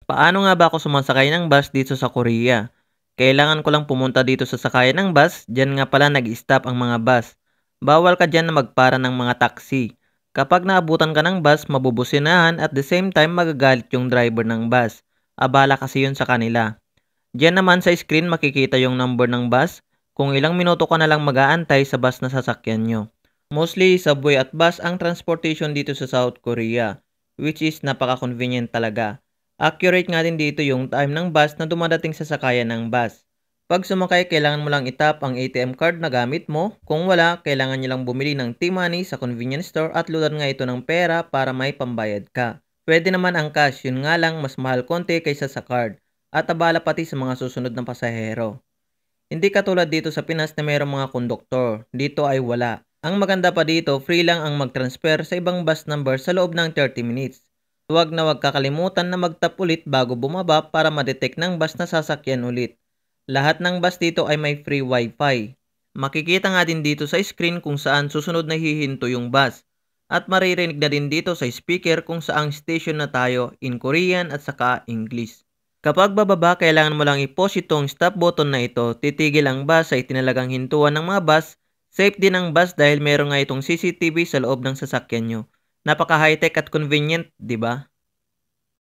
Paano nga ba ako sumasakay ng bus dito sa Korea? Kailangan ko lang pumunta dito sa sakayan ng bus, diyan nga pala nag-stop ang mga bus. Bawal ka diyan na magpara ng mga taxi. Kapag naabutan ka ng bus, mabubusinahan at the same time magagalit yung driver ng bus. Abala kasi yun sa kanila. Diyan naman sa screen makikita yung number ng bus, kung ilang minuto ka na lang mag-aantay sa bus na sasakyan nyo. Mostly subway at bus ang transportation dito sa South Korea, which is napaka-convenient talaga. Accurate nga din dito yung time ng bus na dumadating sa sakayan ng bus. Pag sumakay, kailangan mo lang itap ang ATM card na gamit mo. Kung wala, kailangan nyo lang bumili ng T-Money sa convenience store at loadan nga ito ng pera para may pambayad ka. Pwede naman ang cash, yun nga lang mas mahal konti kaysa sa card. At abala pati sa mga susunod na pasahero. Hindi katulad dito sa Pinas na mayroong mga konduktor. Dito ay wala. Ang maganda pa dito, free lang ang mag-transfer sa ibang bus number sa loob ng 30 minutes. Huwag na huwag kakalimutan na mag-tap ulit bago bumaba para ma-detect ng bus na sasakyan ulit. Lahat ng bus dito ay may free wifi. Makikita nga din dito sa screen kung saan susunod na hihinto yung bus. At maririnig na din dito sa speaker kung saang station na tayo in Korean at saka English. Kapag bababa, kailangan mo lang i-push itong stop button na ito. Titigil ang bus sa itinalagang hintuan ng mga bus. Safe din ang bus dahil meron nga itong CCTV sa loob ng sasakyan nyo. Napaka high-tech at convenient, di ba?